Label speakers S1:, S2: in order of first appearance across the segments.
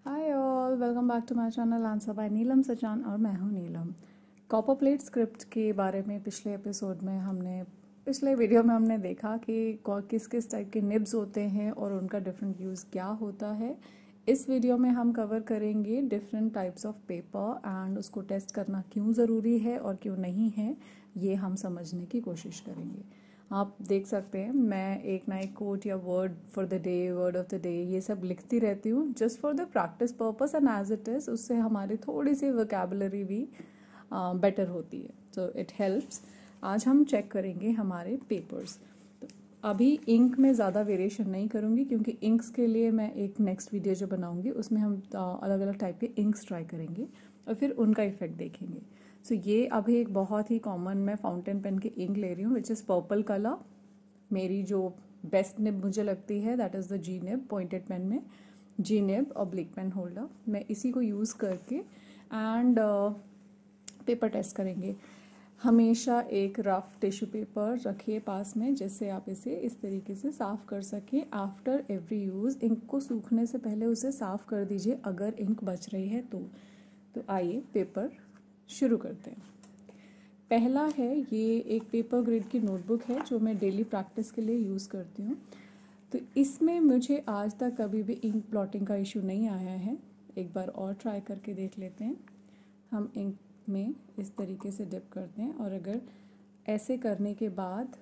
S1: Hi all, welcome back to my channel answer by Neelam Sachan और मैं हूँ नीलम। कॉपर प्लेट स्क्रिप्ट के बारे में पिछले वीडियो में हमने देखा कि किस किस टाइप के निब्स होते हैं और उनका डिफरेंट यूज़ क्या होता है। इस वीडियो में हम कवर करेंगे different types of paper and उसको टेस्ट करना क्यों ज़रूरी है और क्यों नहीं है, ये हम समझने की कोशिश करेंगे। आप देख सकते हैं मैं एक ना एक कोट या word for the day, word of the day, ये सब लिखती रहती हूँ just for the practice purpose and as it is उससे हमारी थोड़ी सी वोकैबुलरी भी बेटर होती है, सो इट हेल्प्स। आज हम चेक करेंगे हमारे पेपर्स। तो अभी इंक में ज़्यादा वेरिएशन नहीं करूँगी क्योंकि इंक्स के लिए मैं एक नेक्स्ट वीडियो जो बनाऊँगी उसमें हम अलग अलग टाइप के इंक्स ट्राई करेंगे और फिर उनका इफेक्ट देखेंगे। सो ये अभी एक बहुत ही कॉमन मैं फाउंटेन पेन की इंक ले रही हूँ विच इज़ पर्पल कलर। मेरी जो बेस्ट निब मुझे लगती है that is the G nib pointed pen में, जी निब और ब्लिक पेन होल्डर। मैं इसी को यूज़ करके एंड पेपर टेस्ट करेंगे। हमेशा एक रफ टिश्यू पेपर रखिए पास में जिससे आप इसे इस तरीके से साफ़ कर सकें आफ्टर एवरी यूज़। इंक को सूखने से पहले उसे साफ़ कर दीजिए अगर इंक बच रही है तो आइए पेपर शुरू करते हैं। पहला है, ये एक पेपर ग्रेड की नोटबुक है जो मैं डेली प्रैक्टिस के लिए यूज़ करती हूँ। तो इसमें मुझे आज तक कभी भी इंक ब्लॉटिंग का इशू नहीं आया है। एक बार और ट्राई करके देख लेते हैं। हम इंक में इस तरीके से डिप करते हैं और अगर ऐसे करने के बाद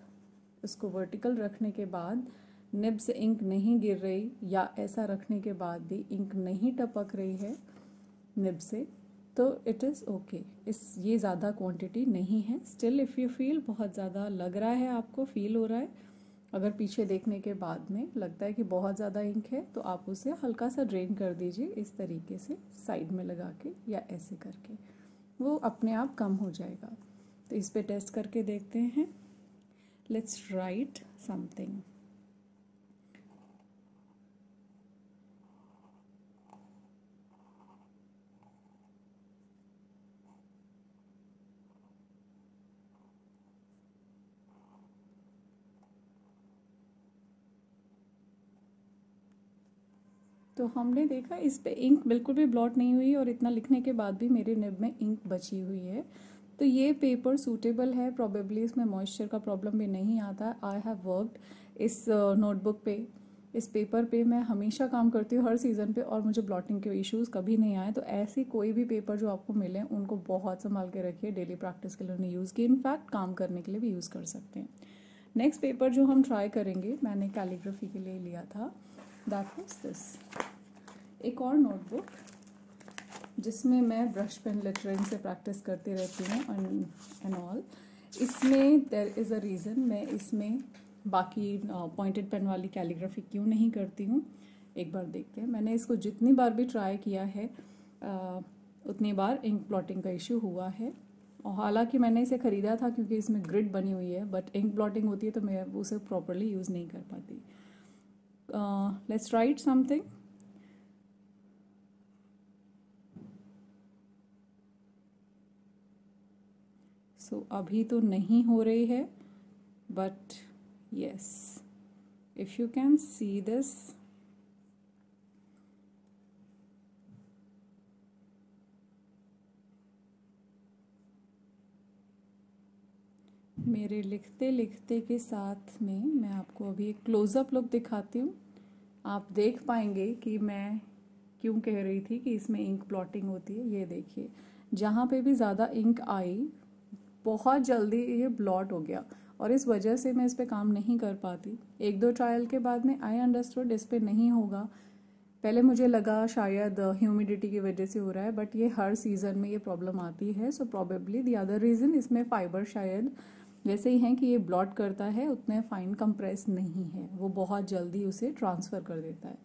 S1: उसको वर्टिकल रखने के बाद निब से इंक नहीं गिर रही या ऐसा रखने के बाद भी इंक नहीं टपक रही है निब से, तो इट इज़ ओके। ये ज़्यादा क्वांटिटी नहीं है। स्टिल इफ़ यू फील बहुत ज़्यादा लग रहा है, आपको फील हो रहा है, अगर पीछे देखने के बाद में लगता है कि बहुत ज़्यादा इंक है तो आप उसे हल्का सा ड्रेन कर दीजिए इस तरीके से साइड में लगा के या ऐसे करके, वो अपने आप कम हो जाएगा। तो इस पे टेस्ट करके देखते हैं। Let's write something. तो हमने देखा इस पे इंक बिल्कुल भी ब्लॉट नहीं हुई और इतना लिखने के बाद भी मेरे निब में इंक बची हुई है। तो ये पेपर सूटेबल है, प्रॉबेबली इसमें मॉइस्चर का प्रॉब्लम भी नहीं आता। आई हैव वर्कड इस नोटबुक पे, इस पेपर पे मैं हमेशा काम करती हूँ हर सीज़न पे और मुझे ब्लॉटिंग के इश्यूज़ कभी नहीं आए। तो ऐसी कोई भी पेपर जो आपको मिले उनको बहुत संभाल के रखिए। डेली प्रैक्टिस के लिए उन्हें यूज़ किए, इनफैक्ट काम करने के लिए भी यूज़ कर सकते हैं। नेक्स्ट पेपर जो हम ट्राई करेंगे मैंने कैलीग्राफी के लिए लिया था, दैट वाज दिस। एक और नोटबुक जिसमें मैं ब्रश पेन लेटरिंग से प्रैक्टिस करती रहती हूँ एंड ऑल। इसमें देयर इज़ अ रीज़न मैं इसमें बाकी पॉइंटेड पेन वाली कैलीग्राफी क्यों नहीं करती हूँ, एक बार देखते हैं। मैंने इसको जितनी बार भी ट्राई किया है उतनी बार इंक ब्लॉटिंग का इश्यू हुआ है। और हालांकि मैंने इसे ख़रीदा था क्योंकि इसमें ग्रिड बनी हुई है, बट इंक ब्लॉटिंग होती है तो मैं उसे प्रॉपरली यूज़ नहीं कर पाती। Let's write something. सो अभी तो नहीं हो रही है, but yes, if you can see this, मेरे लिखते लिखते के साथ में मैं आपको अभी एक क्लोजअप लुक दिखाती हूँ। आप देख पाएंगे कि मैं क्यों कह रही थी कि इसमें इंक ब्लॉटिंग होती है। ये देखिए, जहाँ पे भी ज़्यादा इंक आई बहुत जल्दी ये ब्लॉट हो गया और इस वजह से मैं इस पर काम नहीं कर पाती। एक दो ट्रायल के बाद में आई अंडरस्टूड इस पर नहीं होगा। पहले मुझे लगा शायद ह्यूमिडिटी की वजह से हो रहा है, बट ये हर सीज़न में ये प्रॉब्लम आती है। सो प्रॉबेबली द अदर रीज़न इसमें फाइबर शायद वैसे ही हैं कि ये ब्लॉट करता है, उतने फाइन कंप्रेस नहीं है, वो बहुत जल्दी उसे ट्रांसफ़र कर देता है।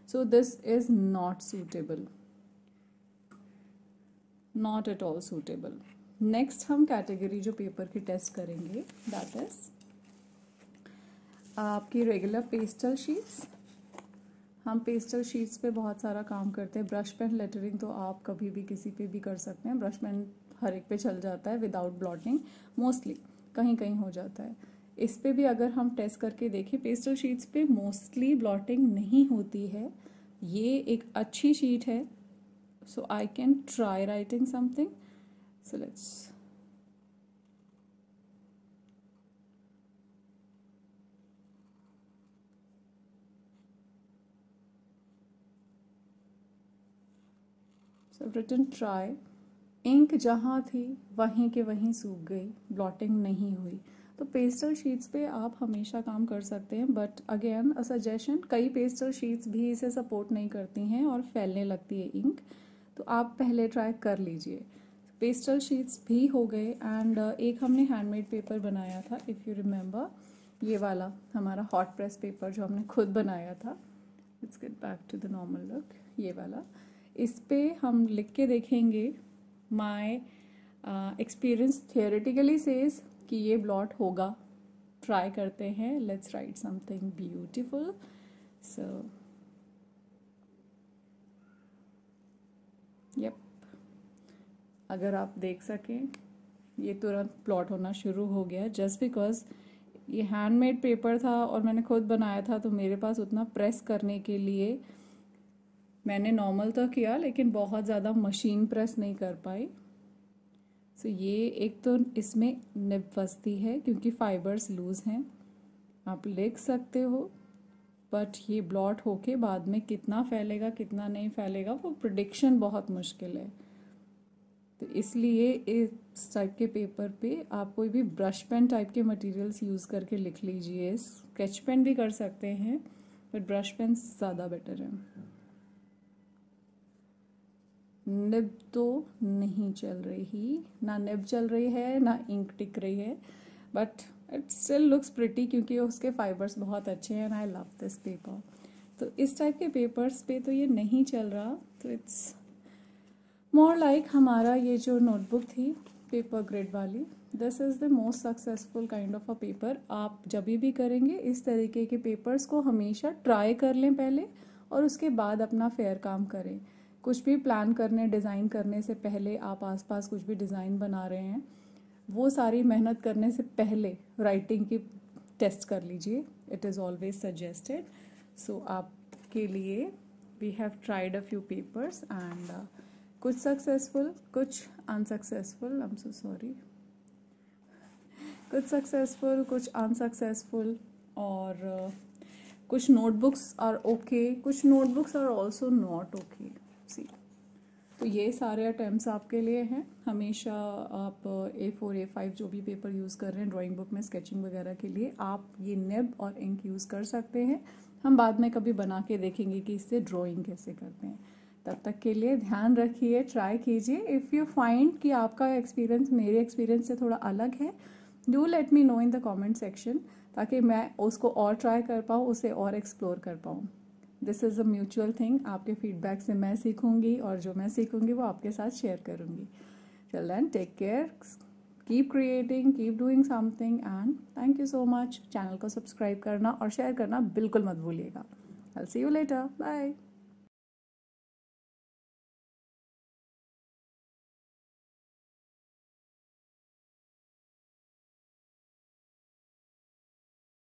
S1: So this is not suitable, not at all suitable. Next हम कैटेगरी जो पेपर की टेस्ट करेंगे दैट इज आपकी रेगुलर पेस्टल शीट्स। हम पेस्टल शीट्स पे बहुत सारा काम करते हैं। ब्रश पेन लेटरिंग तो आप कभी भी किसी पे भी कर सकते हैं, ब्रश पेन हर एक पे चल जाता है विदाउट ब्लॉटिंग, मोस्टली कहीं कहीं हो जाता है। इस पे भी अगर हम टेस्ट करके देखें, पेस्टल शीट्स पे मोस्टली ब्लॉटिंग नहीं होती है, ये एक अच्छी शीट है, so I can try writing something. So let's. So written try. Ink जहाँ थी वहीं के वहीं सूख गई, ब्लॉटिंग नहीं हुई. तो पेस्टल शीट्स पे आप हमेशा काम कर सकते हैं, बट अगेन अ सजेशन, कई पेस्टल शीट्स भी इसे सपोर्ट नहीं करती हैं और फैलने लगती है इंक. तो आप पहले ट्राई कर लीजिए. पेस्टल शीट्स भी हो गए. एंड एक हमने हैंडमेड पेपर बनाया था, इफ़ यू रिमेंबर, ये वाला हमारा हॉट प्रेस पेपर जो हमने खुद बनाया था. Let's get back to the normal look. ये वाला, इस पे हम लिख के देखेंगे माई एक्सपीरियंस थियोरेटिकली सेज कि ये ब्लॉट होगा. ट्राई करते हैं. Let's write something beautiful. So yup, अगर आप देख सकें ये तुरंत प्लॉट होना शुरू हो गया, जस्ट बिकॉज ये हैंडमेड पेपर था और मैंने खुद बनाया था. तो मेरे पास उतना प्रेस करने के लिए मैंने नॉर्मल तो किया, लेकिन बहुत ज़्यादा मशीन प्रेस नहीं कर पाई. सो ये एक तो इसमें निब फंसती है क्योंकि फाइबर्स लूज़ हैं. आप लिख सकते हो, बट ये ब्लॉट होके बाद में कितना फैलेगा कितना नहीं फैलेगा वो प्रिडिक्शन बहुत मुश्किल है. तो इसलिए इस टाइप के पेपर पे आप कोई भी ब्रश पेन टाइप के मटेरियल्स यूज़ करके लिख लीजिए. स्केच पेन भी कर सकते हैं, बट ब्रश पेन ज़्यादा बेटर है. निब तो नहीं चल रही, ना निब चल रही है ना इंक टिक रही है, but it still looks pretty क्योंकि उसके फाइबर्स बहुत अच्छे हैं. And I love this paper. तो इस टाइप के पेपर्स पे तो ये नहीं चल रहा. तो इट्स मोर लाइक हमारा ये जो नोटबुक थी पेपर ग्रेड वाली, this is the most successful kind of a paper. आप जब भी करेंगे इस तरीके के पेपर्स को हमेशा ट्राई कर लें पहले, और उसके बाद अपना फेयर काम करें. कुछ भी प्लान करने डिज़ाइन करने से पहले, आप आसपास कुछ भी डिज़ाइन बना रहे हैं, वो सारी मेहनत करने से पहले राइटिंग की टेस्ट कर लीजिए. It is always suggested. So आपके लिए we have tried a few papers and कुछ सक्सेसफुल कुछ unsuccessful. I am so sorry. कुछ सक्सेसफुल कुछ अनसक्सेसफुल. और कुछ नोटबुक्स आर ओके, कुछ notebooks are also not okay. See, तो ये सारे अटैम्प्ट्स आपके लिए हैं. हमेशा आप A4 A5 जो भी पेपर यूज़ कर रहे हैं ड्राइंग बुक में स्केचिंग वगैरह के लिए, आप ये निब और इंक यूज़ कर सकते हैं. हम बाद में कभी बना के देखेंगे कि इससे ड्राइंग कैसे करते हैं. तब तक के लिए ध्यान रखिए, ट्राई कीजिए. इफ़ यू फाइंड कि आपका एक्सपीरियंस मेरे एक्सपीरियंस से थोड़ा अलग है, do let me know in the comment section, ताकि मैं उसको और ट्राई कर पाऊँ, उसे और एक्सप्लोर कर पाऊँ. This is a mutual thing. आपके फीडबैक से मैं सीखूंगी और जो मैं सीखूंगी वो आपके साथ शेयर करूंगी. Till then take care, keep creating, keep doing something and thank you so much. Channel को सब्सक्राइब करना और शेयर करना बिल्कुल मत भूलिएगा. I will see you later. Bye.